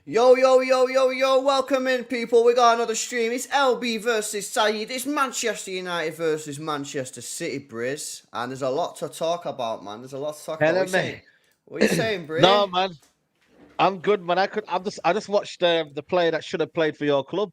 Yo, yo, yo, yo, yo, welcome in, people. We got another stream. It's LB versus Saeed. It's Manchester United versus Manchester City, Briz. And there's a lot to talk about, man. There's a lot to talk about. What are Hello, you saying? mate. What are you saying, Bray? No, man, I'm good, man. I just watched the player that should have played for your club,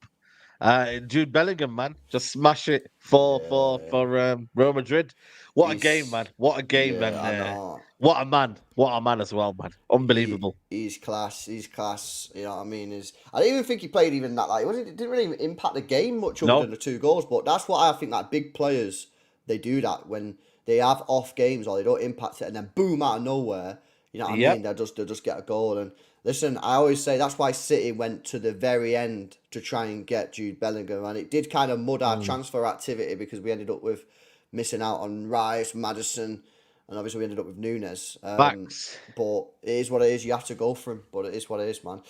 Jude Bellingham, man. Just smash it Yeah, for Real Madrid. What a game, he's, man! What a game, yeah, and I know. what a man! What a man as well, man. Unbelievable. He's class. He's class. You know what I mean? I didn't even think he played even that. Like, it didn't really impact the game much other No, than the two goals. But that's what I think. Like big players, they do that when they have off games or they don't impact it, and then boom out of nowhere. You know what I mean? yep. They'll just get a goal. And listen, I always say that's why City went to the very end to try and get Jude Bellingham, and it did kind of mud our Mm. transfer activity because we ended up with missing out on Rice, Madison, and obviously we ended up with Nunes. Facts. But it is what it is. You have to go for him. But it is what it is, man.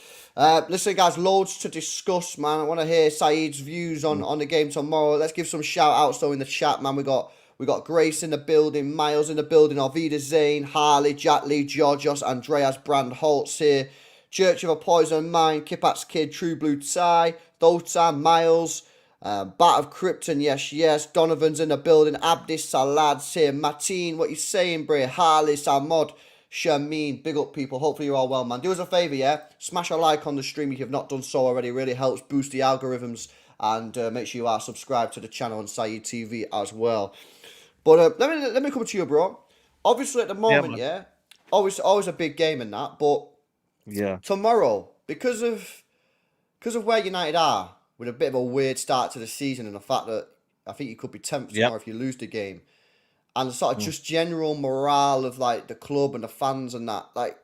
Listen, guys, loads to discuss, man. I want to hear Saeed's views Mm. on the game tomorrow. Let's give some shout outs though in the chat, man. We got Grace in the building, Miles in the building, Arvida Zane, Harley, Jack Lee, Georgios, Andreas, Brand Holtz here. Church of a Poison Mind, Kipat's Kid, True Blue Tie, Dota, Miles, Bat of Krypton, yes, yes. Donovan's in the building. Abdis Salad's here. Mateen, what you saying, Bray? Harley, Salmod, Shameen, big up, people. Hopefully you're all well, man. Do us a favour, yeah? Smash a like on the stream if you've not done so already. It really helps boost the algorithms. And make sure you are subscribed to the channel on Saeed TV as well. But let me come to you, bro. Obviously, at the Yeah, moment, man. yeah, always a big game in that. But Yeah. tomorrow, because of where United are, with a bit of a weird start to the season and the fact that I think you could be 10th Yep. tomorrow if you lose the game, and the sort of Mm. just general morale of like the club and the fans and that, like,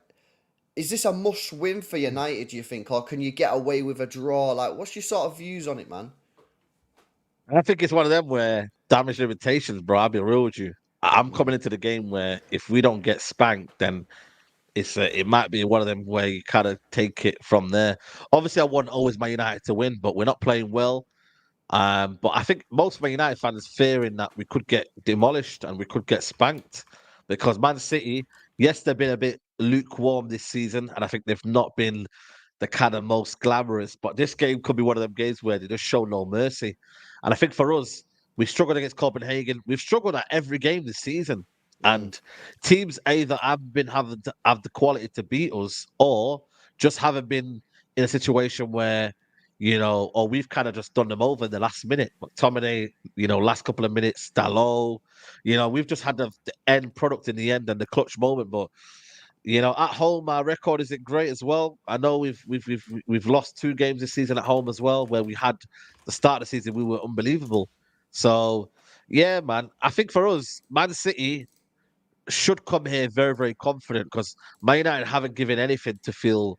is this a must win for United, do you think, or can you get away with a draw? Like, what's your sort of views on it, man? I think it's one of them where damage limitations, bro. I'll be real with you. I'm coming Mm, into the game where if we don't get spanked, then it might be one of them where you kind of take it from there. Obviously, I want always Man United to win, but we're not playing well. But I think most Man United fans fearing that we could get demolished and we could get spanked because Man City, yes, they've been a bit lukewarm this season, and I think they've not been the kind of most glamorous. But this game could be one of them games where they just show no mercy. And I think for us, we struggled against Copenhagen. We've struggled at every game this season. mm, And teams either have been having to have the quality to beat us or just haven't been in a situation where, or we've kind of just done them over in the last minute. McTominay, last couple of minutes, Dalot, we've just had the end product in the end and the clutch moment. But at home, our record isn't great as well. I know we've lost 2 games this season at home as well, where we had the start of the season we were unbelievable. So yeah, man, I think for us, Man City should come here very, very confident because Man United haven't given anything to feel,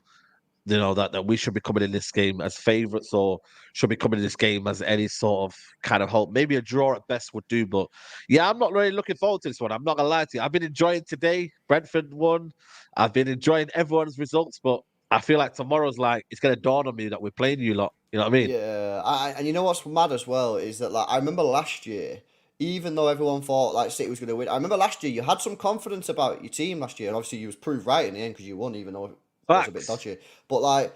that we should be coming in this game as favourites or should be coming in this game as any sort of kind of hope. Maybe a draw at best would do, but yeah, I'm not really looking forward to this one. I'm not gonna lie to you. I've been enjoying today. Brentford won. I've been enjoying everyone's results, but I feel like tomorrow's like it's gonna dawn on me that we're playing you lot. You know what I mean? yeah, and you know what's mad as well is that like I remember last year, even though everyone thought like City was going to win, I remember last year you had some confidence about your team last year, and obviously you was proved right in the end because you won, even though it was a bit Facts. dodgy. But like,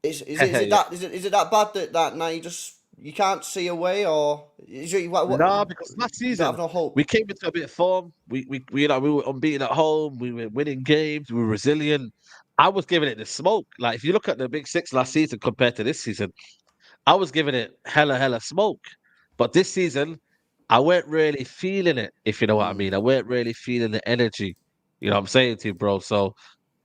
is it Yeah. that is it that bad that now you can't see a way, or is it what No, because last you don't season have no hope? we came into a bit of form. We were unbeaten at home. We were winning games. We were resilient. I was giving it the smoke. Like if you look at the Big Six last season compared to this season, I was giving it hella smoke. But this season, I weren't really feeling it. If you know what I Mm. mean, I weren't really feeling the energy. You know what I'm saying to you, bro. So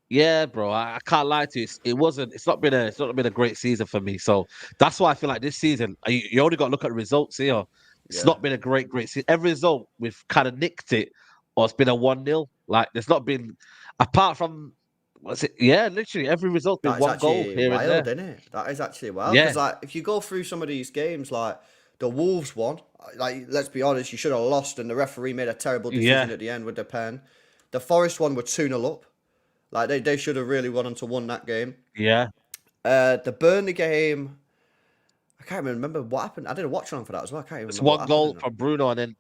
yeah, bro, I can't lie to you. It's not been a great season for me. So that's why I feel like this season, you only got to look at the results here. It's Yeah. not been a great season. Every result we've kind of nicked it, or it's been a 1-0. Like there's not been, apart from what's it? Yeah, literally every result's been That is one goal actually here and wild, there. isn't it? That is actually wild because Yeah, like if you go through some of these games, like the Wolves one, like let's be honest, you should have lost, and the referee made a terrible decision yeah, at the end with the pen. The Forest one were 2-0 up, like they should have really won on to won that game. yeah. The Burnley game, I can't even remember what happened. I did a watch along for that as well. I can't even It's remember what one happened in goal that. from Bruno, and then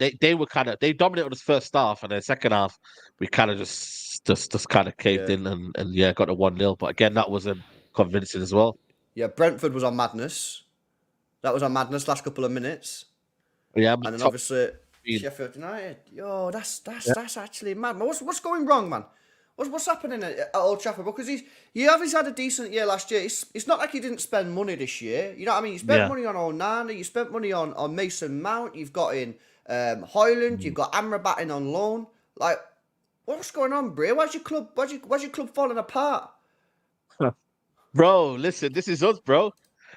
they dominated us first half, and then second half we kind of just kind of caved Yeah. in and yeah got a 1-0. But again, that wasn't. convincing as well. Yeah, Brentford was on madness. That was on madness last couple of minutes. Yeah, And then top obviously speed. Sheffield United. Yo, that's Yeah, that's actually mad. Man, what's going wrong, man? What's happening at Old Trafford? Because he's had a decent year last year. It's not like he didn't spend money this year. You know what I mean? You spent yeah. money on Onana. You spent money on Mason Mount. You've got in Hoyland. You've Mm. got Amrabat in on loan. Like, what's going on, Bray? Why's your club falling apart? Bro, listen, this is us, bro.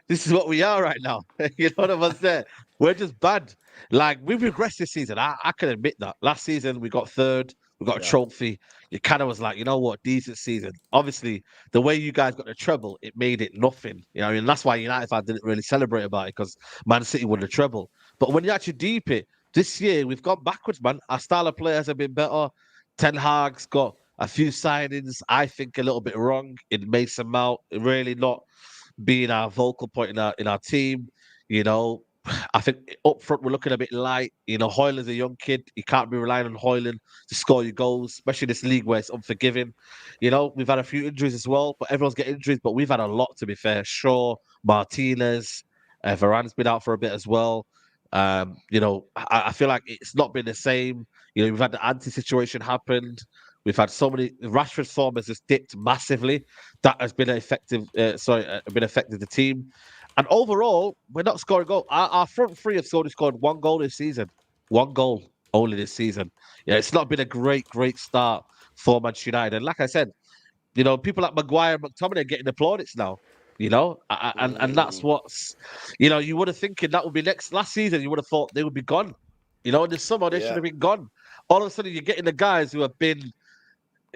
This is what we are right now. You know what I'm saying? We're just bad. Like we've regressed this season. I can admit that. Last season we got third, we got a Yeah. trophy. It kind of was like, you know what, decent season. Obviously, the way you guys got the treble, it made it nothing. You know, what I mean, that's why United fans didn't really celebrate about it because Man City won the treble. But when you actually deep it, this year we've gone backwards, man. Our style of players have been better. Ten Hag's got a few signings, I think a little bit wrong in Mason Mount, really not being our vocal point in our team. You know, I think up front we're looking a bit light. You know, Hoyland's a young kid. You can't be relying on Hoyland to score your goals, especially this league where it's unforgiving. You know, we've had a few injuries as well, but everyone's getting injuries. But we've had a lot, to be fair. Shaw, Martinez, Varane's been out for a bit as well. You know, I feel like it's not been the same. You know, we've had the anti situation happened. We've had so many. Rashford's form has just dipped massively. That has been effective. Been affected the team. And overall, we're not scoring goal. Our front three have scored one goal this season. One goal only this season. Yeah, it's not been a great start for Manchester United. And like I said, you know, people like Maguire and McTominay are getting applaudits now. You know, and that's Mm, what's, you know, you would have thinking that would be next last season. You would have thought they would be gone. You know, in the summer they should yeah. have been gone. All of a sudden, you're getting the guys who have been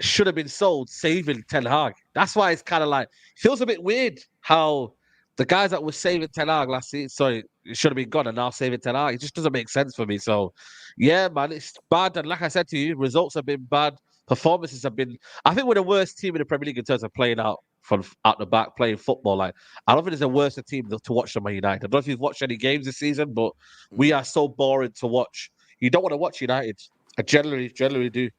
should have been sold, saving Ten Hag. That's why it's kind of like feels a bit weird how the guys that were saving Ten Hag last season, sorry, it should have been gone and now saving Ten Hag. It just doesn't make sense for me. So, yeah, man, it's bad. And like I said to you, results have been bad. Performances have been. I think we're the worst team in the Premier League in terms of playing out from out the back, playing football. Like I don't think there's a worse team to watch than Man United. I don't know if you've watched any games this season, but we Mm. are so boring to watch. You don't want to watch United. I generally do.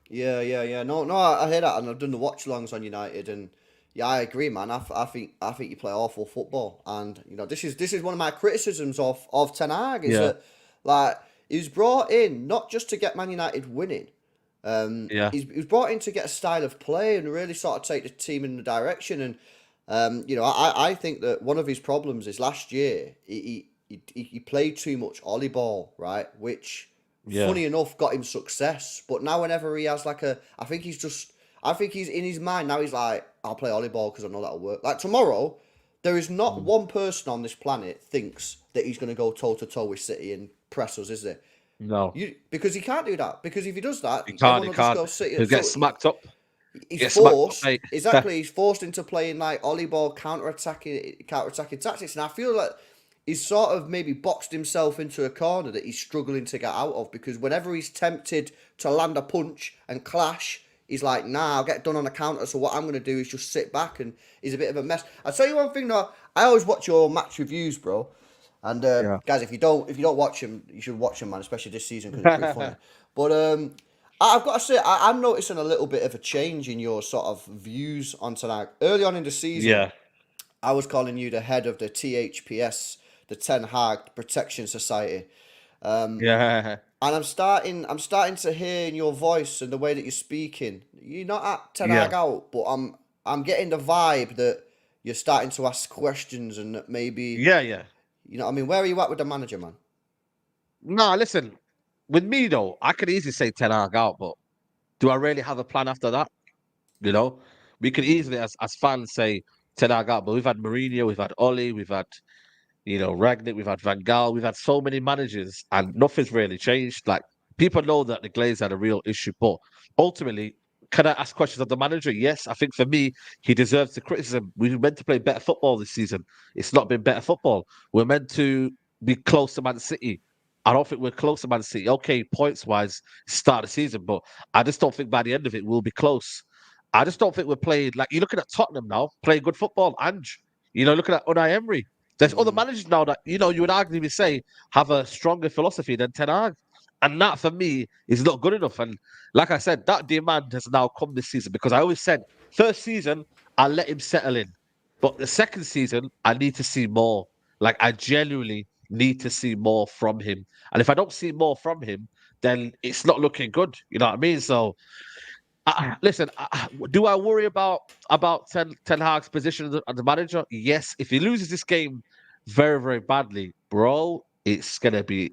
Yeah. No, I hear that, and I've done the watch-alongs on United, and yeah, I agree, man. I think you play awful football, and this is one of my criticisms of Ten Hag is Yeah, that like he was brought in not just to get Man United winning. yeah. He was brought in to get a style of play and really sort of take the team in the direction. And I think that one of his problems is last year he played too much ollie ball, right? Which, Yeah. funny enough, got him success. But now whenever he has I think he's in his mind now. He's like, I'll play ollie ball because I know that'll work. Like tomorrow, there is not Mm. one person on this planet thinks that he's going to go toe to toe with City and press us, is there? No, Because he can't do that. Because if he does that, he can't. everyone He will just can't. go City. He'll get So smacked up. he's Get smacked up, forced mate. exactly. He's forced into playing like ollie ball counter attacking tactics, and I feel like he's sort of maybe boxed himself into a corner that he's struggling to get out of. Because whenever he's tempted to land a punch and clash, he's like, "Nah, I'll get done on a counter." So what I'm going to do is just sit back, and he's a bit of a mess. I'll tell you one thing though. I always watch your match reviews, bro. And Yeah. guys, if you don't watch them, you should watch them, man. Especially this season because it's pretty funny. But I've got to say, I'm noticing a little bit of a change in your sort of views on tonight. Early on in the season, Yeah. I was calling you the head of the THPS, the Ten Hag Protection Society, Yeah. and I'm starting to hear in your voice and the way that you're speaking. You're not at Ten Yeah. Hag out, but I'm getting the vibe that you're starting to ask questions and that maybe Yeah. Yeah. what I mean. Where are you at with the manager, man? No, listen. With me though, I could easily say Ten Hag out, but do I really have a plan after that? You know, we could easily, as fans, say Ten Hag out, but we've had Mourinho, we've had Oli, we've had Ragnick, we've had Van Gaal, we've had so many managers, and nothing's really changed. Like people know that the Glazers had a real issue, but ultimately, can I ask questions of the manager? Yes, I think for me, he deserves the criticism. We were meant to play better football this season. It's not been better football. We're meant to be close to Man City. I don't think we're close to Man City. Okay, points wise, start of the season, but I just don't think by the end of it we'll be close. I just don't think we're playing like you're looking at Tottenham now, playing good football. Ange, looking at Unai Emery. There's other Mm. managers now that you would arguably say have a stronger philosophy than Ten Hag, and that for me is not good enough. And like I said, that demand has now come this season because I always said first season I'll let him settle in. But the second season, I need to see more. Like I genuinely need to see more from him. And if I don't see more from him, then it's not looking good. You know what I mean? So listen, do I worry about Ten Hag's position as the manager? Yes. If he loses this game very very badly, bro, it's gonna be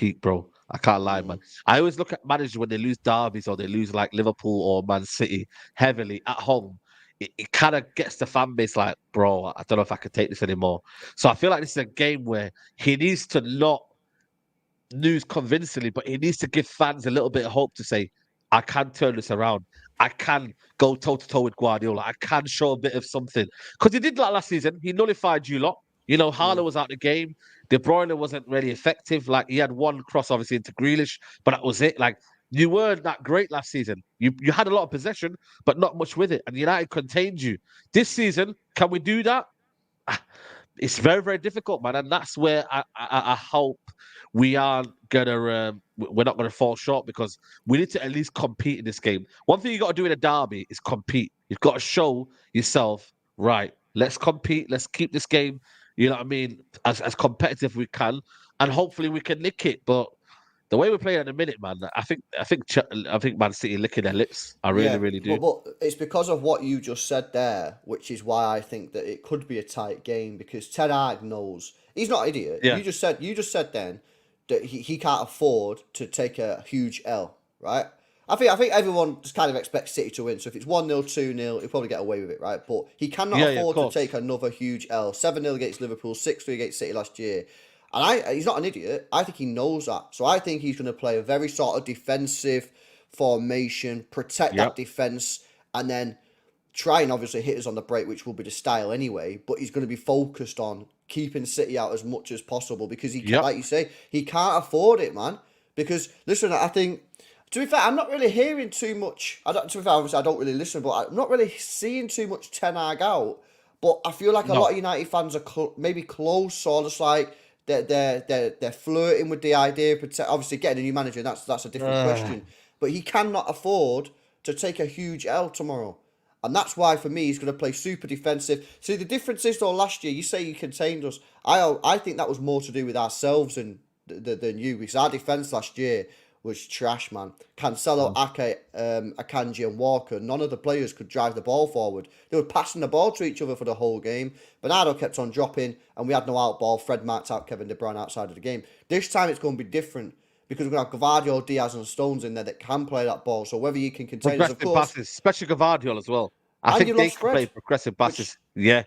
peak, bro. I can't lie, man. Mm. I always look at managers when they lose derbies or they lose like Liverpool or Man City heavily at home. It kind of gets the fan base like, bro, I don't know if I can take this anymore. So I feel like this is a game where he needs to not lose convincingly, but he needs to give fans a little bit of hope to say, I can turn this around. I can go toe to toe with Guardiola. I can show a bit of something. Because he did that last season. He nullified you lot. You know, Harlow Mm. was out the game. De Bruyne wasn't really effective. Like he had one cross obviously into Grealish, but that was it. Like you weren't that great last season. You had a lot of possession, but not much with it. And United contained you. This season, can we do that? It's very very difficult, man, and that's where I hope we aren't gonna we're not gonna fall short because we need to at least compete in this game. One thing you got to do in a derby is compete. You've got to show yourself, right? Let's compete. Let's keep this game. You know what I mean? As competitive we can, and hopefully we can nick it. But the way we're playing at the minute, man, I think Man City licking their lips. I really Yeah, really but do. it's because of what you just said there, which is why I think that it could be a tight game because Ten Hag knows he's not an idiot. Yeah, You just said then that he can't afford to take a huge L, right? I think everyone just kind of expects City to win. So if it's 1-0, 2-0, he'll probably get away with it, right? But he cannot yeah, of afford to take course. another huge L. 7-0 against Liverpool, 6-3 against City last year. And he's not an idiot. I think he knows that. So I think he's going to play a very sort of defensive formation, protect that Yep, defense, and then try and obviously hit us on the break, which will be the style anyway. But he's going to be focused on keeping City out as much as possible because he can, yep. like you say, he can't afford it, man. Because listen, I think to be fair, I'm not really hearing too much. To be fair, obviously I don't really listen, but I'm not really seeing too much Ten Hag out. But I feel like a lot No, of United fans are maybe close, or just like they're flirting with the idea of obviously getting a new manager. That's a different uh, question. But he cannot afford to take a huge L tomorrow. And that's why, for me, he's going to play super defensive. See, the difference is, though, last year, you say you contained us. I think that was more to do with ourselves than you, because our defence last year was trash, man. Cancelo, Ake, Akanji, and Walker, none of the players could drive the ball forward. They were passing the ball to each other for the whole game. Bernardo kept on dropping, and we had no out ball. Fred marked out Kevin De Bruyne outside of the game. This time, it's going to be different because we're going to have Gavardio, Diaz, and Stones in there that can play that ball. So whether you can contain us, of progressive course, passes, especially Gvardiol as well. I and you think they lost can play Fred, progressive which passes. Yeah.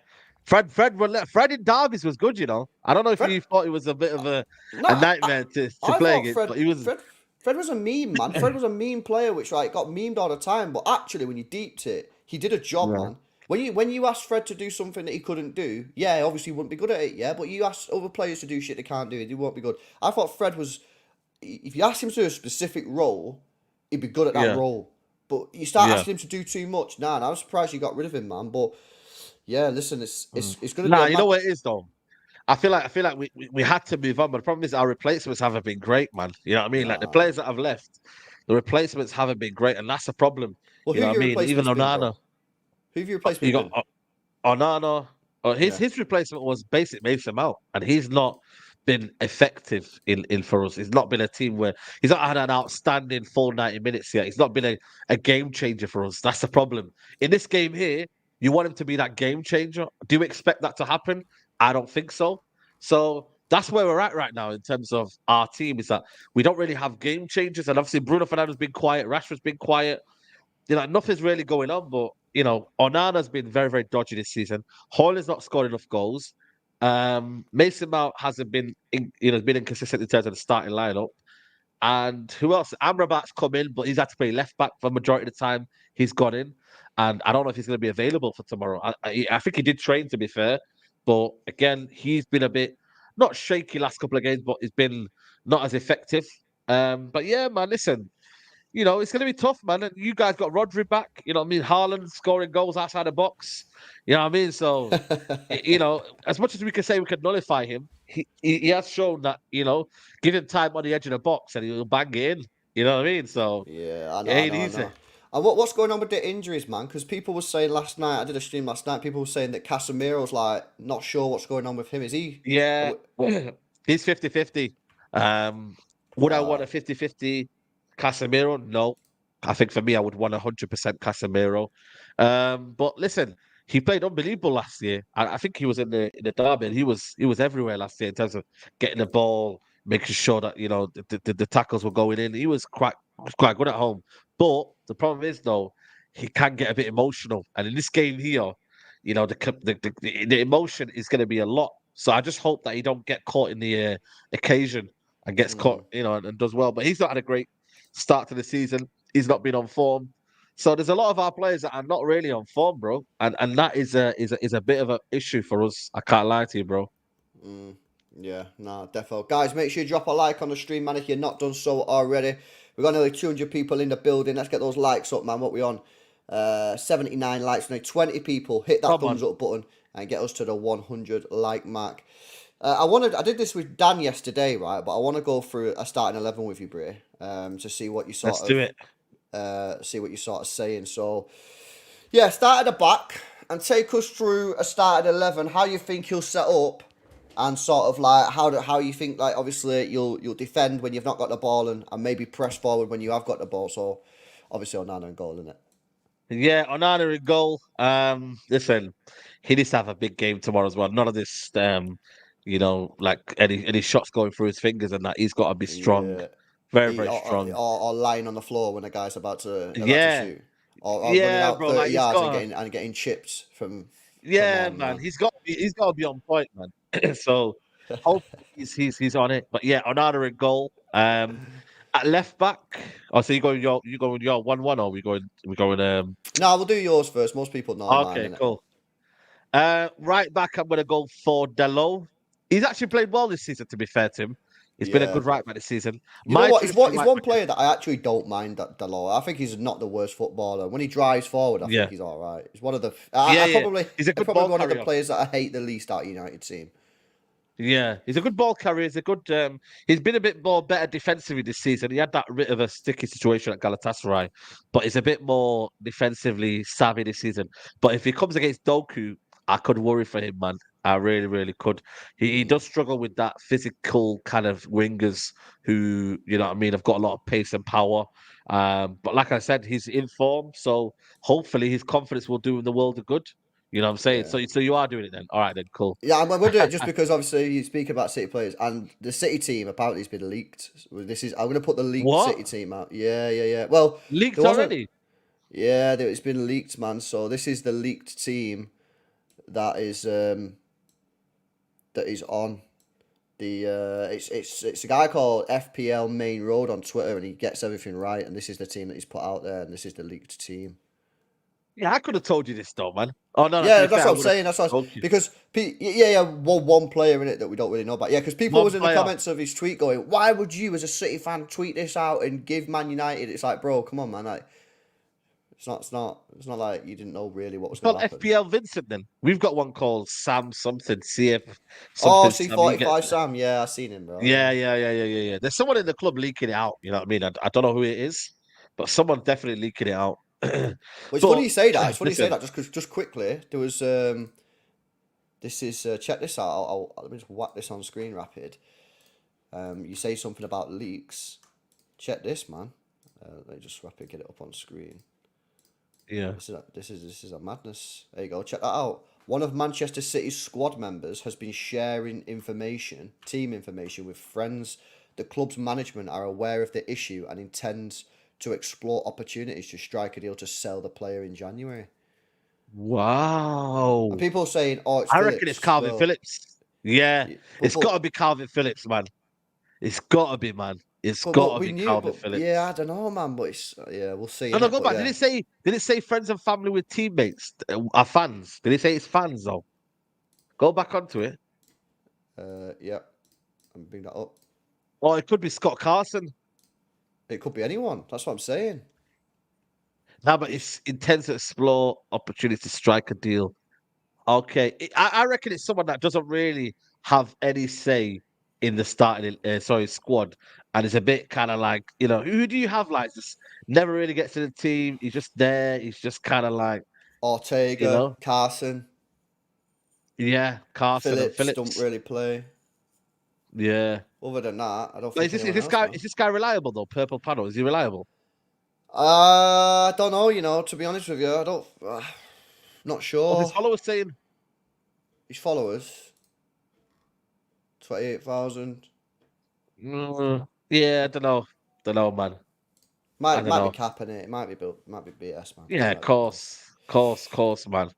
Fred in derbies was good, you know. I don't know if Fred. you thought it was a bit of a No, nightmare to I play thought against, but he was Fred was a meme, man. Fred was a meme player, which like got memed all the time. But actually, when you deeped it, he did a job, yeah. man. When you asked Fred to do something that he couldn't do, yeah, obviously he wouldn't be good at it, yeah. But you asked other players to do shit they can't do, he won't be good. I thought Fred was, if you asked him to do a specific role, he'd be good at that Yeah. role. But you start Yeah. asking him to do too much, nah. I'm surprised you got rid of him, man. But yeah, listen, Mm. it's gonna be Nah, a you know mad. what it is though? I feel like we had to move on, but the problem is our replacements haven't been great, man. You know what I mean? Like the Nah. players that have left, the replacements haven't been great, and that's a problem. Well, You who know have what I your mean? Even replacements been, Onana, bro? Who have your you replacements got been? Onana, his Yeah. his replacement was basic Mason Mount, and he's not been effective in for us. He's not been a team where he's not had an outstanding full 90 minutes yet. He's not been a game changer for us. That's the problem. In this game here, you want him to be that game changer. Do you expect that to happen? I don't think so. So that's where we're at right now in terms of our team. Is that we don't really have game changers, and obviously Bruno Fernandes been quiet, Rashford's been quiet. Nothing's really going on. But Onana's been very, very dodgy this season. Haaland's not scored enough goals. Mason Mount hasn't been, been inconsistent in terms of the starting lineup. And who else? Amrabat's come in, but he's had to play left back for the majority of the time. He's gone in, and I don't know if he's going to be available for tomorrow. I think he did train, to be fair, but again, he's been a bit not shaky last couple of games, but he's been not as effective. But yeah, man, listen, it's going to be tough, man. And you guys got Rodri back. You know what I mean? Haaland scoring goals outside the box. You know what I mean? So, as much as we can say we can nullify him, he has shown that, give him time on the edge of the box and he'll bang it in. You know what I mean? So, Yeah, I it know, I ain't know, I easy. know. And what's going on with the injuries, man? Because people were saying last night, I did a stream last night. People were saying that Casemiro's like not sure what's going on with him. Is he? Yeah, he's 50-50. Would I want Right. a 50-50 Casemiro? No. I think for me, I would want 100% Casemiro. But listen, he played unbelievable last year. I think he was in the derby. And he was everywhere last year in terms of getting the ball, making sure that the tackles were going in. He was quite good at home. But the problem is though, he can get a bit emotional, and in this game here, the emotion is going to be a lot. So I just hope that he don't get caught in the occasion and gets caught, Mm, and does well. But he's not had a great start to the season. He's not been on form. So there's a lot of our players that are not really on form, bro, and that is a bit of an issue for us. I can't lie to you, bro. mm, yeah, no, defo. Guys, make sure you drop a like on the stream, man, if you're not done so already. We've got nearly 200 people in the building. Let's get those likes up, man. What we on? 79 likes. Now 20 people. Hit that Come thumbs on, up button and get us to the 100 like mark. I did this with Dan yesterday, right? But I want to go through a starting 11 with you, Bray, to see what you let's do it. see what you're sort of saying. So, yeah, start at the back and take us through a started 11. How you think he'll set up, and sort of like how you think, like, obviously you'll defend when you've not got the ball, and maybe press forward when you have got the ball. So obviously Onana and goal, isn't it? Yeah, Onana in goal. Listen, he needs to have a big game tomorrow as well. None of this, like any shots going through his fingers and that. He's got to be strong, Yeah. very, very strong. Or lying on the floor when a guy's about to Yeah, shoot, or running yeah, out bro. 30 Like he's yards got, and getting chipped from yeah, on, man. man. He's got to be on point, man. So hopefully he's on it. But yeah, Onana in goal. At left back. Oh, so you going your 1-1, or we going. No, we'll do yours first. Most people know mine, Okay, innit? cool. Right back, I'm gonna go for Delo. He's actually played well this season. To be fair to him, he's been a Yeah. good right back this season. You know My what? two three He's right one back. player that I actually don't mind. That Dalot. I think he's not the worst footballer. When he drives forward, I think Yeah, he's all right. He's one of the. yeah, I yeah. probably. He's a He's good probably ball one of the carrier. players that I hate the least out of United team. Yeah, he's a good ball carrier. He's a good. He's been a bit more better defensively this season. He had that bit of a sticky situation at Galatasaray, but he's a bit more defensively savvy this season. But if he comes against Doku, I could worry for him, man. I really, really could. He Mm, does struggle with that physical kind of wingers who, you know what I mean, have got a lot of pace and power. But like I said, he's in form, so hopefully his confidence will do him the world of good. You know what I'm saying? yeah. So you are doing it then. All right, then, cool. Yeah, I'm going to do it just because obviously you speak about City players and the City team apparently has been leaked. I'm going to put the leaked City What? team out. Yeah, yeah, yeah. Well, there Leaked wasn't. already? Yeah, it's been leaked, man. So this is the leaked team that is on the. It's a guy called FPL Main Road on Twitter, and he gets everything right. And this is the team that he's put out there, and this is the leaked team. Yeah, I could have told you this though, man. Oh no, to Yeah, be that's fair, I what I'm would have saying. told you. Because yeah, one player in it that we don't really know about. Yeah, because people One was in the player. comments of his tweet going, "Why would you, as a City fan, tweet this out and give Man United?" It's like, bro, come on, man. Like, it's not like you didn't know really what was It's going called to happen. FPL Vincent then. We've got one called Sam something, CF Oh, something Sam. He gets C45 Sam. Yeah, I seen him, bro. yeah, Yeah. yeah, yeah, yeah, yeah, yeah. There's someone in the club leaking it out, you know what I mean? I don't know who it is, but someone definitely leaking it out. Well, it's funny But you say that. It's funny you say listen, that. Just quickly, there was this is check this out. Let me just whack this on screen rapid. You say something about leaks. Check this, man. Let me just rapid get it up on screen. yeah. This is a madness. There you go. Check that out. One of Manchester City's squad members has been sharing team information with friends. The club's management are aware of the issue and intends to explore opportunities to strike a deal to sell the player in January. And Wow. people are saying, "Oh, it's I reckon it's Phillips." Calvin Well, Phillips. Yeah, yeah, it's got to be Calvin Phillips, man. It's got to be, man. It's got but to we be knew. Calvin But yeah, Phillips. I don't know, man. But it's yeah, we'll see No, in no, it. go But back. Did yeah, it say? Did it say friends and family with teammates are fans? Did it say it's fans though? Go back onto it. yeah, I'm bring that up. Or it could be Scott Carson. It could be anyone. That's what I'm saying. Now, but It's it's intends to explore opportunity to strike a deal. Okay, I reckon it's someone that doesn't really have any say. in the starting squad, and it's a bit kind of like, who do you have like this? Never really gets to the team. He's just there. He's just kind of like, you Ortega, know, Carson, yeah, Carson and Phillips don't Phillips. really play. Yeah. Other than that, I don't But think is anyone this else, guy man. is this guy reliable though? Purple panel, is he reliable? I don't know. To be honest with you, I don't. Not Well, his sure. followers saying, His followers, 28,000. yeah, I don't know, man. I don't Might be know. capping it. It might be built. Might be BS, man. Yeah, Might be BS. course, man.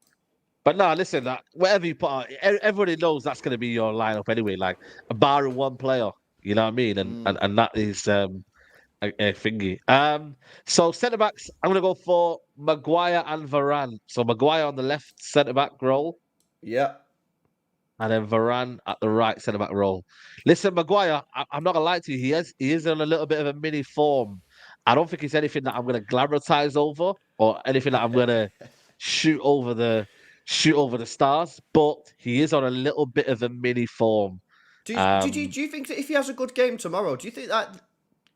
But no, listen, whatever you put out, everybody knows that's going to be your lineup anyway. Like, barring one player, you know what I mean, and Mm. and, and that is a thingy. So centre backs, I'm going to go for Maguire and Varane. So Maguire on the left centre back role, Yeah. and then Varane at the right centre back role. Listen, Maguire, I'm not gonna lie to you. He is on a little bit of a mini form. I don't think it's anything that I'm gonna glamorize over or anything that I'm gonna shoot over the shoot over the stars. But he is on a little bit of a mini form. Do you think that if he has a good game tomorrow, do you think that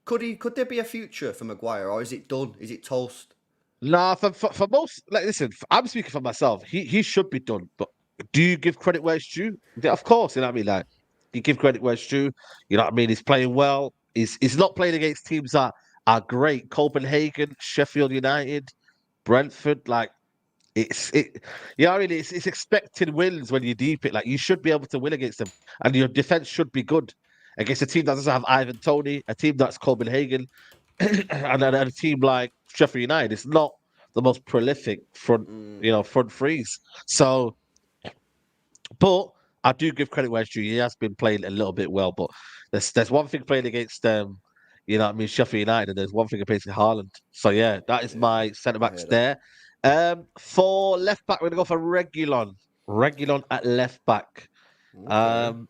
could there be a future for Maguire, or is it done? Is it toast? Nah, for most, like, listen, I'm speaking for myself. He should be done, but do you give credit where it's due? Yeah, of course, you know what I mean. Like, you give credit where it's due. You know what I mean. He's playing well. He's not playing against teams that are great. Copenhagen, Sheffield United, Brentford. Like, you know what I mean. It's expected wins when you deep it. Like, you should be able to win against them, and your defense should be good against a team that doesn't have Ivan Tony, a team that's Copenhagen, and a team like Sheffield United, it's not the most prolific Mm. front threes. So, but I do give credit where it's due. He has been playing a little bit well, but there's one thing playing against Sheffield United, and there's one thing against Haaland. So yeah, that is Yeah, my centre I backs hear that. there. For left back, we're gonna go for Regulon. Regulon at left back. Okay. Um,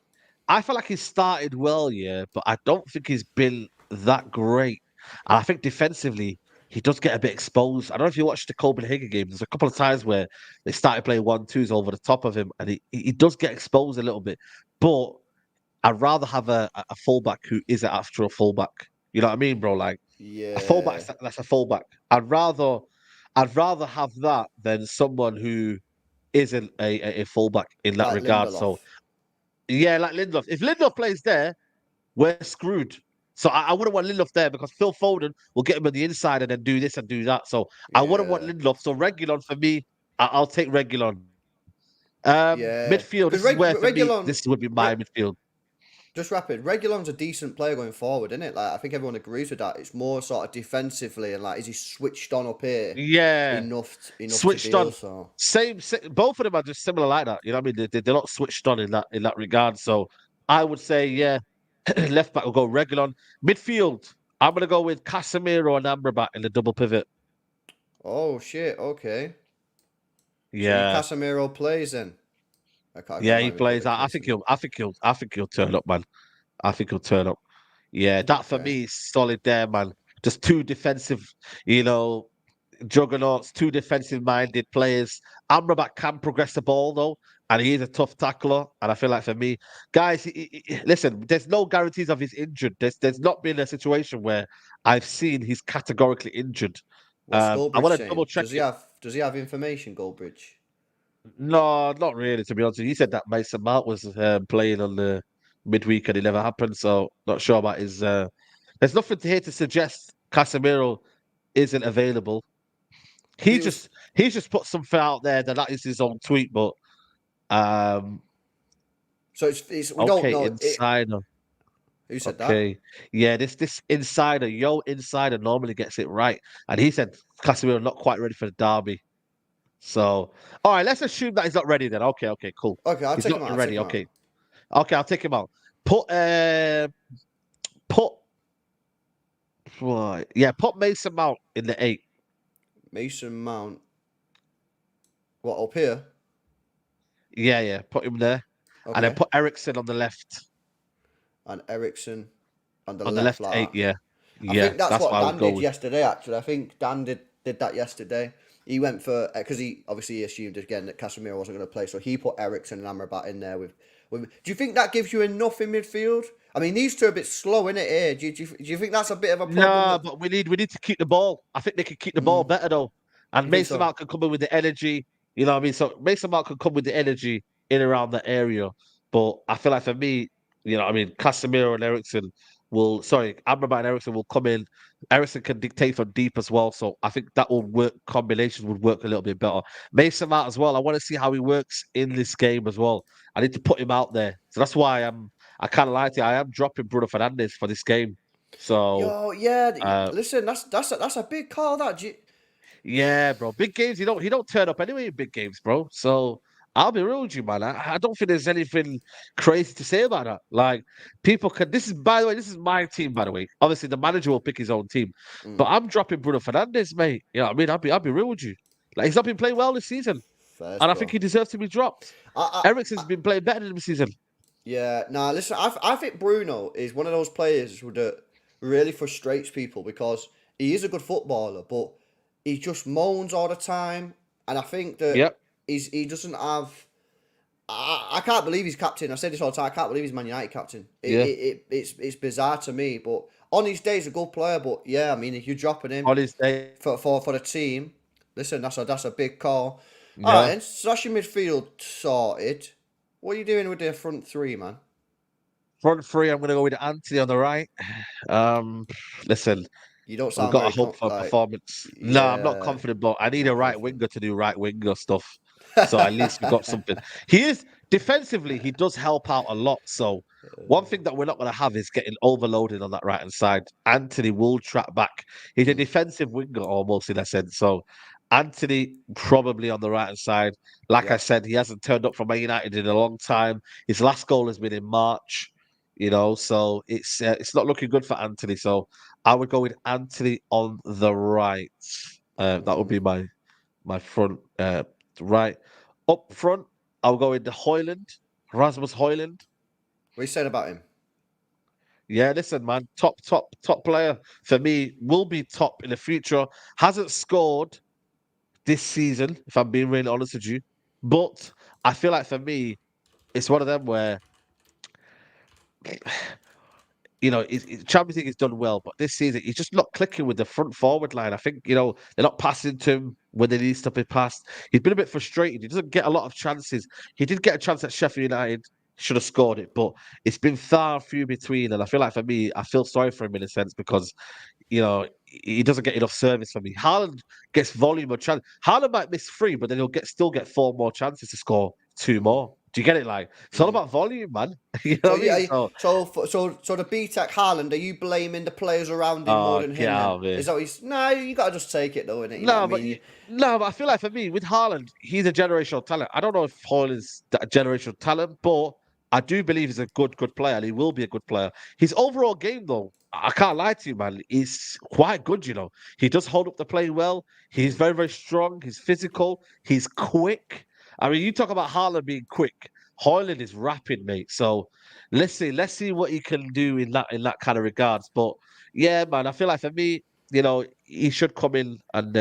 I feel like he started well, yeah, but I don't think he's been that great. And I think defensively, he does get a bit exposed. I don't know if you watched the Copenhagen game. There's a couple of times where they started playing 1-2s over the top of him, and he does get exposed a little bit. But I'd rather have a fullback who is an actual fullback. You know what I mean, bro? Like, a fullback, Yeah. that's a fullback. I'd rather have that than someone who isn't a fullback in that Like regard. Lindelof. So yeah, like Lindelof. If Lindelof plays there, we're screwed. So I wouldn't want Lindelof there because Phil Foden will get him on the inside and then do this and do that. So I wouldn't want Yeah. Lindelof. So Regulon for me, I'll take Regulon. Yeah. Midfield. Because This is where for me, Regulon, this would be my midfield. just rapid. Regulon's a decent player going forward, isn't it? Like I think everyone agrees with that. It's more sort of defensively and like is he switched on up here Yeah, enough to switched deal. on. So Both of them are just similar like that. You know what I mean? They're not switched on in that regard. So I would say, yeah, left back will go Regulon. Midfield, I'm gonna go with Casemiro and Amrabat in the double pivot. oh shit. Okay. So your Yeah, Casemiro plays then. I'm yeah, not he even good plays. at I think placing. he'll turn up, man. I think he'll turn up. Yeah, that for Okay. me is solid there, man. Just two defensive, you know, juggernauts, two defensive-minded players. Amrabat can progress the ball though, and he is a tough tackler. And I feel like for me, guys, listen, there's no guarantees of he's injured. There's not been a situation where I've seen he's categorically injured. What's I Goldbridge want to double saying? check it. Does he have information, Goldbridge? No, not really, to be honest. He said that Mason Mount was playing on the midweek and it never happened. So not sure about his. There's nothing here to suggest Casemiro isn't available. He Because it was just he's just put something out there that is his own tweet, but um, so it's we don't okay, know it. insider. Who said that? Okay, yeah, this insider, yo, insider normally gets it right, and he said Casemiro not quite ready for the derby. So, all right, let's assume that he's not ready then. Okay, cool. Okay, I'll He's take not him out. I'll take ready. him out. Okay, I'll take him out. Put put what? Yeah, put Mason Mount in the 8. Mason Mount. What up here? Yeah, put him there, and then Okay, put Ericsson on the left. and Ericsson on the On the left left like 8, that. yeah, I think that's that's what what I would Dan go did with. yesterday. Actually, I think Dan did that yesterday. He went for because he obviously assumed again that Casemiro wasn't going to play, so he put Ericsson and Amrabat in there with. Do you think that gives you enough in midfield? I mean, these two are a bit slow, innit? Here, do you think that's a bit of a problem? Nah, but we need to keep the ball. I think they can keep the ball Mm, better though. And you think Mason so? Mount can come in with the energy. You know what I mean? So Mason Mount can come with the energy in around that area. But I feel like for me, you know what I mean, Casemiro and Ericsson Amrabat and Ericsson will come in. Ericsson can dictate from deep as well. So I think that will work, combinations would work a little bit better. Mason Mount as well. I want to see how he works in this game as well. I need to put him out there. So that's why I kind of like it. I am dropping Bruno Fernandes for this game. So Yo, yeah. uh, Listen, that's a big call. That. yeah, bro. Big games, he don't turn up anyway in big games, bro. So I'll be real with you, man. I don't think there's anything crazy to say about that. Like people can. This is, by the way, this is my team. By the way, obviously the manager will pick his own team, but Mm, I'm dropping Bruno Fernandes, mate. You know what I mean? I'll be real with you. Like he's not been playing well this season, first, and I think bro. he deserves to be dropped. I, Ericsson's been playing better than this season. Yeah, nah, listen, I think Bruno is one of those players that really frustrates people because he is a good footballer, but he just moans all the time, and I think that Yep. he doesn't have. I can't believe he's captain. I say this all the time. I can't believe he's Man United captain. Yeah. It's bizarre to me, but on his days, a good player. But yeah, I mean, if you're dropping him On his day. for the team, listen, that's a big call. All right, Yeah. then, slash your midfield sorted. What are you doing with the front three, man? Front three, I'm gonna go with Anthony on the right. Um, listen. You don't We've sound got to very hope for a like, performance. No, I'm not yeah, confident, but I need a not right confident. winger to do right winger stuff. So at least we've got something. He is defensively, he does help out a lot. So one thing that we're not going to have is getting overloaded on that right hand side. Anthony will track back. He's a Mm, defensive winger almost in a sense. So Anthony probably on the right hand side. Like I yeah. said, he hasn't turned up for Man United in a long time. His last goal has been in March. So it's not looking good for Anthony. So I would go with Anthony on the right. That would Mm. be my front right. Up front, I'll go with the Hoyland, Rasmus Hoyland. What are you saying about him? Yeah, listen, man, top player for me. Will be top in the future. Hasn't scored this season, if I'm being really honest with you. But I feel like for me, it's one of them where Champions League has done well, but this season he's just not clicking with the front forward line. I think they're not passing to him when they need to be passed. He's been a bit frustrated. He doesn't get a lot of chances. He did get a chance at Sheffield United, should have scored it, but it's been far few between. And I feel like for me, I feel sorry for him in a sense because he doesn't get enough service from me. Haaland gets volume of chance. Haaland might miss three, but then he'll still get four more chances to score two Mm, more. Do you get it? Like it's all mm. about volume, man. You know So what I yeah, mean? So so the BTEC Haaland, are you blaming the players around him more than get him? Then out of here. is that what he's? No, you gotta just take it though, innit? You know what I No, but mean? I feel like for me with Haaland, he's a generational talent. I don't know if Haaland's that generational talent, but I do believe he's a good player, and he will be a good player. His overall game, though, I can't lie to you, man, is quite good. He does hold up the play well. He's Mm, very very strong. He's physical. He's quick. I mean, you talk about Haaland being quick. Haaland is rapid, mate. So let's see what he can do in that kind of regards. But yeah, man, I feel like for me, he should come in and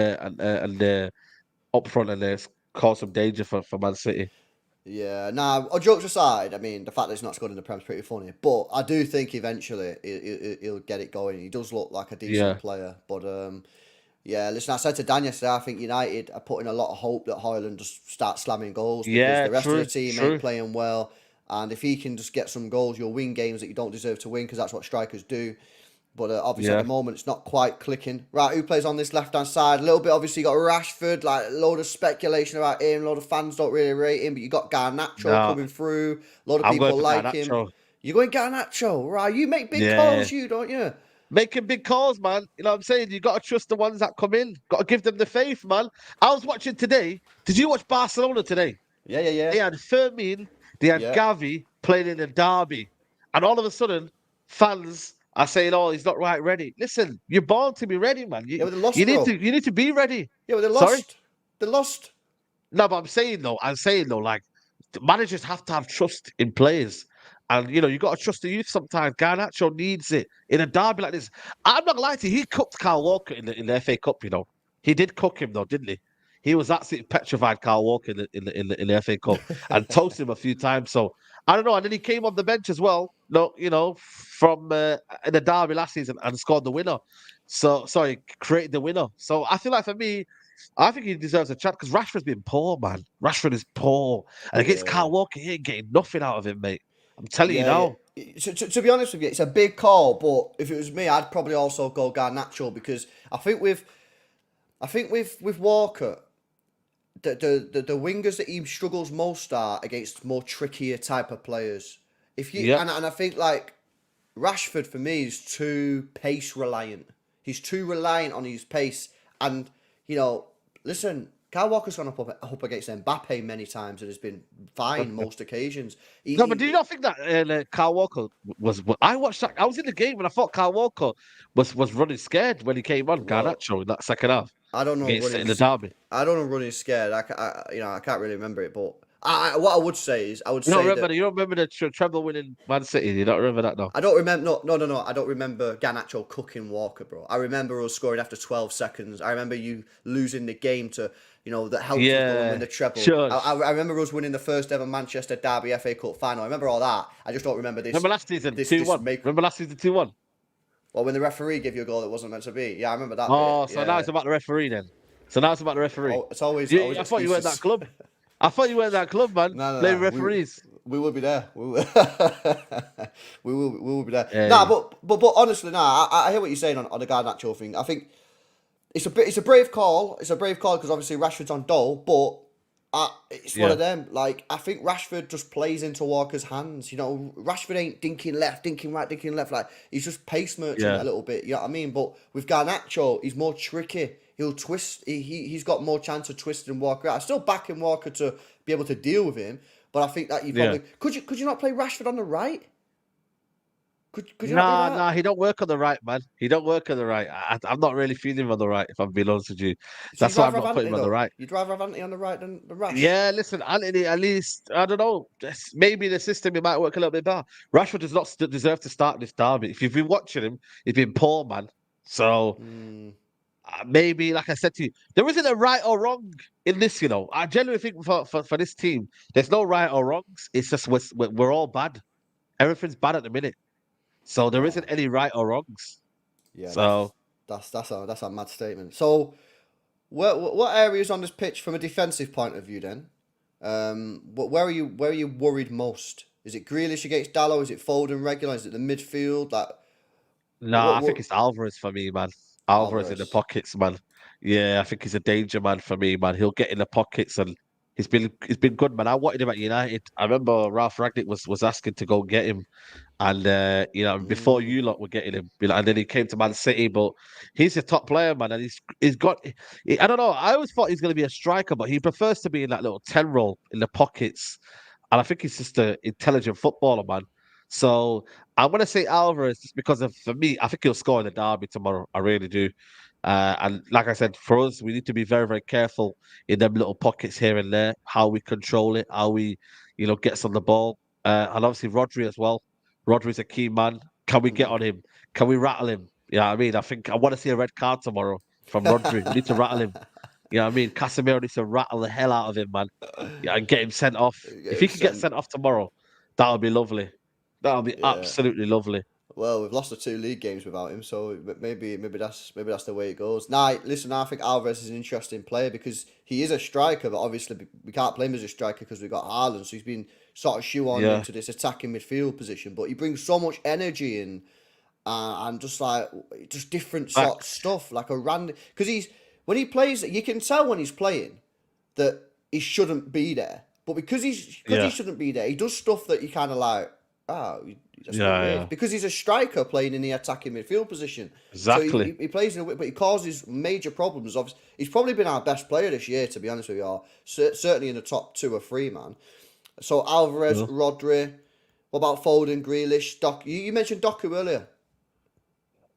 up front and cause some danger for Man City. yeah. Nah. Jokes aside, I mean the fact that he's not scored in the Prem's pretty funny, but I do think eventually he'll get it going. He does look like a decent Yeah, player, but yeah, listen, I said to Dan yesterday, I think United are putting a lot of hope that Hoyland just starts slamming goals because yeah, the rest of the true, team ain't true. playing well. And if he can just get some goals, you'll win games that you don't deserve to win because that's what strikers do. But obviously at the Yeah, moment, it's not quite clicking. Right, who plays on this left-hand side? A little bit, obviously, you got Rashford, like a load of speculation about him. A lot of fans don't really rate him, but you got Garnacho no, coming through. A lot of I'm going people for like him. Garnacho. You're going Garnacho, right? You make big Yeah, calls, you, don't you? making big calls, man. You know what I'm saying? You got to trust the ones that come in. Got to give them the faith, man. I was watching today. Did you watch Barcelona today? Yeah, yeah, yeah. They had Fermin, they had Yeah. Gavi playing in a derby, and all of a sudden, fans are saying, "Oh, he's not right ready." Listen, you're born to be ready, man. Yeah, You but they you lost, need bro. to you need to be ready. Yeah, but they Sorry, lost. They lost. no, but I'm saying though, like managers have to have trust in players. And you got to trust the youth sometimes. Garnacho needs it in a derby like this. I'm not lying to you. He cooked Kyle Walker in the FA Cup. He did cook him though, didn't he? He was absolutely petrified, Kyle Walker in the FA Cup, and toasted him a few times. So I don't know. And then he came on the bench as well. No, from in the derby last season and scored the winner. So sorry, created the winner. So I feel like for me, I think he deserves a chat because Rashford's been poor, man. Rashford is poor, and against Yeah. Kyle Walker, he ain't getting nothing out of him, mate. I'm telling you Yeah, yeah. now. To be honest with you, it's a big call, but if it was me, I'd probably also go Garnacho because I think with Walker, the wingers that he struggles most are against more trickier type of players. If you Yep. and I think like Rashford for me is too pace reliant. He's too reliant on his pace, and you know, listen, Kyle Walker's gone up against Mbappe many times and has been fine most occasions. No, but do you not think that Kyle Walker I watched that. I was in the game and I thought Kyle Walker was running scared when he came on Well, Garnacho in that second half I don't know against running. in the derby. I don't know running scared. I can't really remember it, but what I would say is I would You don't say remember? that You don't remember the treble winning Man City? You don't remember that, no? I don't remember. No. I don't remember Garnacho cooking Walker, bro. I remember us scoring after 12 seconds. I remember you losing the game to, that helped us go and win Yeah, the treble. sure. I remember us winning the first ever Manchester Derby FA Cup final. I remember all that. I just don't remember this. Remember last season, This 2-1. make. Remember last season 2-1? Well, when the referee gave you a goal that wasn't meant to be. Yeah, I remember that bit. Oh, so now Yeah. it's about the referee then. So now it's about the referee. Oh, it's always I thought you were in that excuses. club. I thought you were in that club, man. Playing No. referees. We will be there. We will be there. Nah, Hey. but honestly, I hear what you're saying on the Garnacho thing. I think it's a brave call. It's a brave call because obviously Rashford's on dole, but it's one Yeah. of them. Like I think Rashford just plays into Walker's hands. Rashford ain't dinking left, dinking right, dinking left. Like he's just pace merchant Yeah. a little bit. You know what I mean? But with Garnacho, he's more tricky. He'll twist. He's got more chance of twisting Walker out. I still backing Walker to be able to deal with him, but I think that you Yeah. probably could you not play Rashford on the right? Could you not do Nah, that? he don't work on the right, man. He don't work on the right. I'm not really feeling him on the right, if I'm being honest with you. So you'd That's why I'm rather have not putting Anthony him on the though? right. You'd rather have Anthony on the right than Rash? Yeah, listen, Anthony, at least, I don't know, maybe the system, it might work a little bit better. Rashford does not deserve to start this derby. If you've been watching him, he's been poor, man. So Hmm. maybe, like I said to you, there isn't a right or wrong in this, I genuinely think for this team, there's no right or wrongs. It's just we're all bad. Everything's bad at the minute. So there isn't Oh, any right or wrongs. yeah. So, That's a mad statement. So, what areas on this pitch from a defensive point of view then? Where are you worried most? Is it Grealish against Dallo? Is it Foden regular? Is it the midfield? Like nah, I think it's Alvarez for me, man. Alvarez in the Alvarez? pockets, man. Yeah, I think he's a danger man for me, man. He'll get in the pockets and he's been good, man. I wanted him at United. I remember Ralph Ragnick was asking to go get him. And before Mm, you lot were getting him, and then he came to Man City. But he's a top player, man, and he's got. I don't know. I always thought he's going to be a striker, but he prefers to be in that little 10 role in the pockets. And I think he's just an intelligent footballer, man. So I'm going to say Alvarez just because for me, I think he'll score in the derby tomorrow. I really do. And like I said, for us, we need to be very, very careful in them little pockets here and there, how we control it, how we, gets on the ball. And obviously Rodri as well. Rodri's a key man. Can we get mm. on him? Can we rattle him? Yeah, I mean, I think I want to see a red card tomorrow from Rodri. We need to rattle him. You know what I mean? Casemiro needs to rattle the hell out of him, man. Yeah, and get him sent off. If Get he him could get sent. sent off tomorrow, that would be lovely. That would be Yeah. absolutely lovely. Well, we've lost the two league games without him, so maybe that's the way it goes. Nah, listen, I think Alvarez is an interesting player because he is a striker, but obviously we can't play him as a striker because we got Haaland, so he's been sort of shoehorned Yeah, into this attacking midfield position. But he brings so much energy in, and just different sort of facts. stuff, like a random. Because when he plays, you can tell when he's playing that he shouldn't be there, but because he Yeah, shouldn't be there, he does stuff that you kind of like. Oh, that's a bit yeah, weird yeah. because he's a striker playing in the attacking midfield position. So Exactly. he plays in a way, but he causes major problems. Obviously, he's probably been our best player this year, to be honest with you. Or certainly in the top two or three, man. So Alvarez, Yeah, Rodri. What about Foden, Grealish, Doc? You mentioned Doku earlier.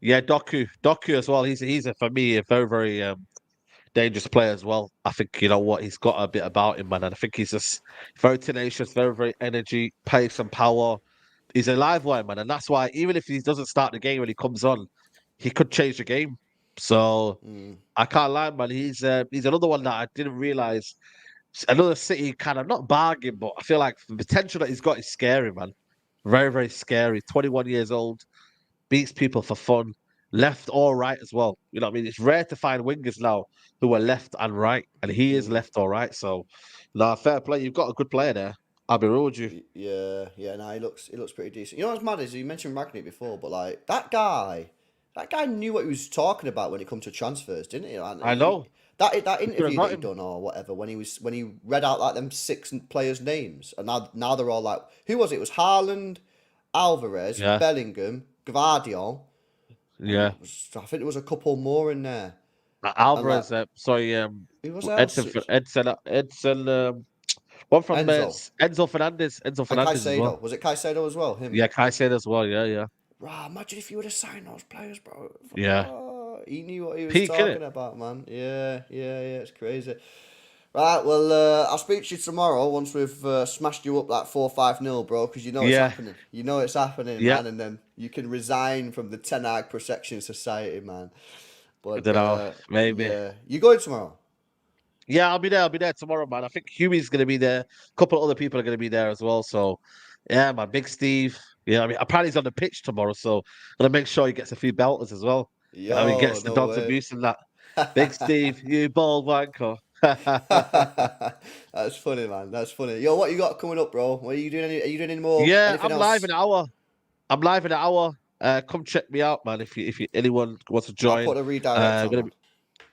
yeah. Doku as well. He's for me a very, very dangerous player as well. I think you know what he's got a bit about him, man. And I think he's just very tenacious, very, very energy, pace, and power. He's a live wire, man, and that's why even if he doesn't start the game when he comes on, he could change the game. So Mm. I can't lie, man. He's another one that I didn't realize another City kind of not bargain, but I feel like the potential that he's got is scary, man. Very, very scary. 21 years old, beats people for fun, left or right as well. You know what I mean? It's rare to find wingers now who are left and right, and he is left or right. So, nah, fair play. You've got a good player there. I'll be real with you. Yeah. No, he looks pretty decent. You know what's mad is you mentioned Magnet before, but like that guy knew what he was talking about when it comes to transfers, didn't he? Like, I know. that You could have interview got that he him. done or whatever when he read out like them six players' names, and now they're all like, who was it? It was Haaland, Alvarez, Yeah, Bellingham, Gvardiol, and yeah. I think there was a couple more in there. And like, Alvarez, sorry, who was else? Edson, Edson, one from Enzo Enzo and Fernandez as well. Caicedo. Was it Caicedo as well? Him. Yeah, Caicedo as well. Yeah, yeah, Rah, imagine if you would have signed those players, bro. yeah. He knew what he was Peak, innit? talking about, man. Yeah. It's crazy. Right, well, I'll speak to you tomorrow once we've smashed you up like 4-5-0, bro, because you know it's Yeah, happening. You know it's happening, yeah. man, and then you can resign from the Ten Hag Protection Society, man. I But don't know, maybe. yeah, you going tomorrow? Yeah, I'll be there. I'll be there tomorrow, man. I think Huey's gonna be there. A couple other people are gonna be there as well. So, yeah, man, Big Steve. Yeah, I mean, apparently he's on the pitch tomorrow, so gonna make sure he gets a few belters as well. I mean, Yo, gets the no dogs way. abuse and that. Big Steve, you bald wanker. That's funny, man. That's funny. Yo, what you got coming up, bro? What are you doing? Are you doing any more? Yeah, Anything I'm live else? in an hour. I'm live in an hour. Come check me out, man. If you anyone wants to I'll join, put a redirect on, gonna man.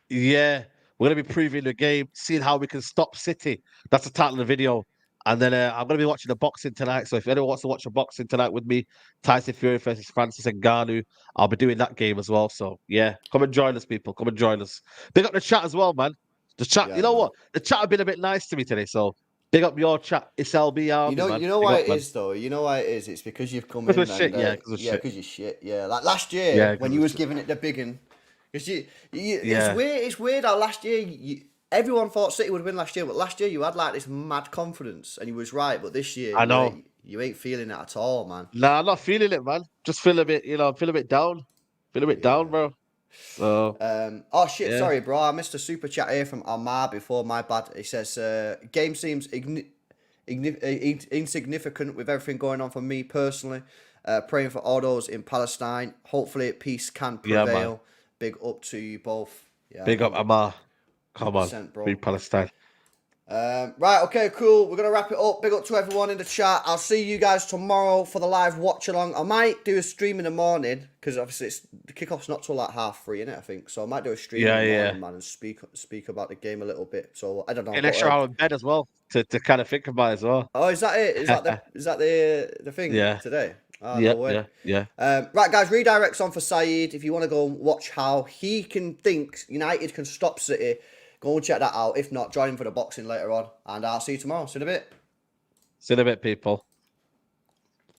be yeah, we're gonna be previewing the game, seeing how we can stop City. That's the title of the video. And then I'm gonna be watching the boxing tonight. So if anyone wants to watch the boxing tonight with me, Tyson Fury versus Francis Ngannou, I'll be doing that game as well. So yeah, come and join us, people. Come and join us. Big up the chat as well, man. The chat, you Yeah, know man. what? The chat have been a bit nice to me today. So big up your chat. It's LB Army, man. You know Big why up, it man. is though. You know why it is. It's because you've come Because of in shit, and yeah, because of yeah, shit. because you're shit. Yeah, like last year Yeah, when because you of was shit. giving it the big one. Because it's Yeah, weird. It's weird how last year everyone thought City would win last year, but last year you had like this mad confidence and you was right. But this year I know. you ain't feeling it at all, man. Nah, I'm not feeling it, man. Just feel a bit, feel a bit down. Feel a bit down, Yeah. bro. So Oh shit! yeah, Sorry, bro. I missed a super chat here from Amar before. My bad. He says, "Game seems insignificant with everything going on for me personally. Praying for all those in Palestine. Hopefully, peace can yeah, man. prevail. Big up to you both. Yeah, Big man. up, Amar. Come on, 100%, free bro. Palestine. Right, okay, cool. We're gonna wrap it up. Big up to everyone in the chat. I'll see you guys tomorrow for the live watch along. I might do a stream in the morning because obviously the kickoff's not till like 3:30, innit? I think so. I might do a stream in Yeah, the yeah. morning, man, and speak about the game a little bit. So I don't know. Get an But extra hour in bed as well to kind of think about it as well. oh, is that it? Is that the thing Yeah, today? Oh, no yep, way. yeah. Right, guys, redirects on for Saeed. If you want to go and watch how he can think United can stop City, go and check that out. If not, join him for the boxing later on. And I'll see you tomorrow. See you in a bit. See you in a bit, people.